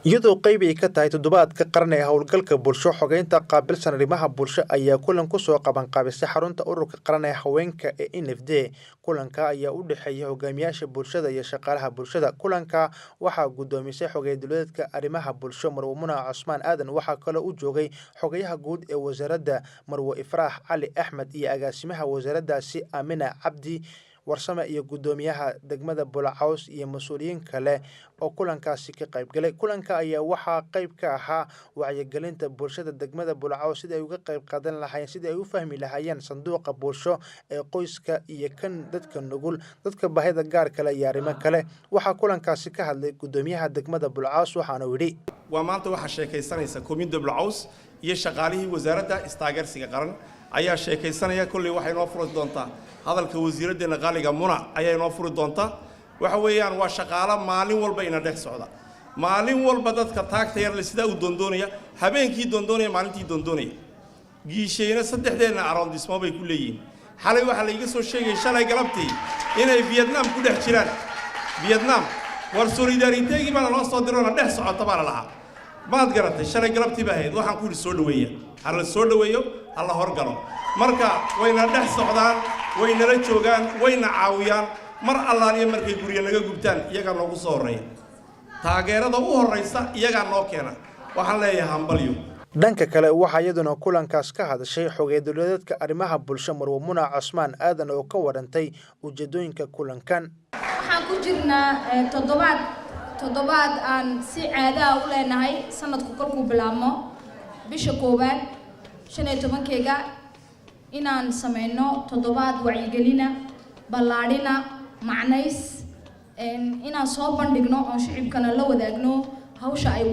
iyadoo qayb ay ka tahay toddobaadka qaran ee hawlgalka bulsho xogeynta qaabilsan arrimaha bulsho ayaa kulan ku soo qaban qaabisay xarunta ururka qaran ee haweenka ee NFD. kulanka ayaa u dhaxeeyay hogaamiyaasha bulshada iyo shaqaalaha bulshada. kulanka waxaa gudoomisay xogey dowladka arrimaha bulsho Marwo Muna Cusmaan Aadan, waxaa kale uu joogay xogeyaha guud ee wasaaradda Marwo Ifraax Cali Axmed iyo agaasimaha wasaaraddaasi Amina Cabdi warsame iyo gudoomiyaha degmada Bulcaws iyo mas'uuliyiin kale oo kulankaasi ka qayb galay. kulanka ayaa waxaa qayb ka ahaa wacyigelinta bulshada degmada Bulcaws sidii ay uga qayb qaadan lahaayeen, sidii ay u fahmi lahaayeen sanduuqa bulsho ee qoyska iyo kan dadka nugul, dadka baahida gaar kale iyo arrimo kale. waxaa kulankaasi ka hadlay gudoomiyaha degmada Bulcaws waxaana uu yidhi waa maanta waxa sheekaysanaysa Koonfurta Bulcaws iyo shaqaalihii wasaaradda istaageersiga qaran ayaa sheekaysanaya. kulli waxay noo furi doontaa hadalka wasiiraddeena qaaliga Muna ayaa noo furi doontaa. waxa weeyaan waa shaqaale maalin walba ina dhex socda, maalin walba dadka taagta yar sida uu doondoonaya, habeenkii doondoonaya, maalintii doondoonaya. giishayna saddexdeena arrondissement bay ku leeyihiin. xalay waxa la iga soo sheegay shalay galabtii inay Vietnam ku dhex jiraan. Vietnam war solidarity baa loo soo diroona dhex socota baa la lahaa. maad garatay shalay galabtii baa ahayd. waxaan ku soo dhaweeyaa hal soo dhaweeyo hal horgalo. marka wayna dhex socdaan, wayna la joogaan, wayna caawiyaan. mar allaaliya markay guriga naga gubtaan iyaga noogu soo horeeya. taageerada u horeysa iyaga noo keena. waxaan leeyahay hambalyo. dhanka kale waxaa iyaduna kulankaas ka hadashay xogey dowladka arrimaha bulsho Marwo Muna Cusmaan Aadan oo ka warantay ujeedooyinka kulankan. waxaan ku jirnaa toddobaad aan si caada u leenahay sanadku kolkuu bilaabmo bisha koowaad 15keega inaan sameeyno toddobaad wacyigelina ballaadhina macnays inaan soo bandhigno oo shicibkana la wadaagno hawsha ay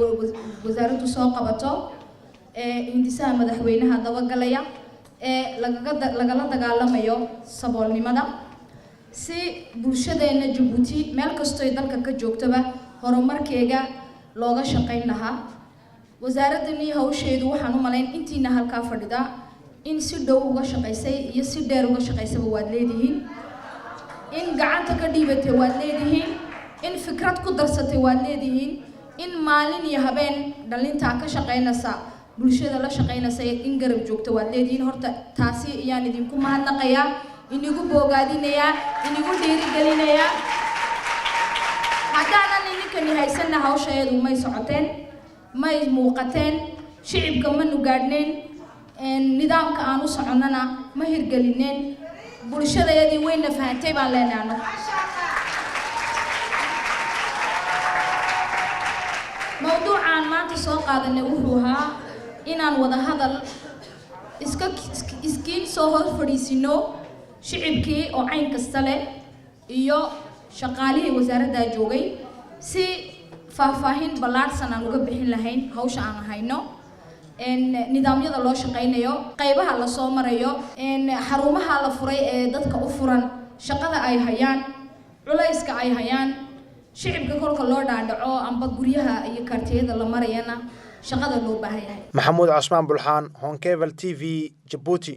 wasaaraddu soo qabato hindisaha madaxweynaha dabagalaya lagala dagaalamayo saboolnimada si bulshadeena Djibouti meel kastoo ay dalka ka joogtaba horumarkeega looga shaqeyn lahaa. wasaaradani hawsheedu waxaan u malayn intiina halka fadhida in si dhow uga shaqeysay iyo si dheer uga shaqeysaba waad leedihiin, in gacanta ka dhiibatay waad leedihiin, in fikrad ku darsatay waad leedihiin, in maalin iyo habeen dhalinta ka shaqeynaysa bulshada la shaqeynaysa in garab joogto waad leedihiin. horta taasi ayaan idinku mahadnaqayaa, inigu boogaadinayaa, inigu dhiirigelinayaa. haddaanan idinkani haysanna hawsheedu may socoteen, may muuqateen, shicibka ma nugaadhneen, nidaamka aan u soconnana ma hirgelineen. bulshadayadii wayna fahantay baan leenahay. mawduucan maanta soo qaadanay wuxuu ahaa inaan wada hadal iskiin soo hor fadhiisino shicibkii oo cayn kasta leh iyo shaqaalihii wasaaradda joogay si faahfaahin ballaadhsan aan uga bixin lahayn hawsha aan hayno, nidaamyada loo shaqeynayo, qaybaha la soo marayo, xarumaha la furay ee dadka u furan, shaqada ay hayaan, culayska ay hayaan, shicibka kolka loo dhaadhaco amba guryaha iyo kaartiyada la marayana shaqada loo baahan yahay. Maxamuud Cusmaan Bulxaan, Honkevel TV, Djibouti.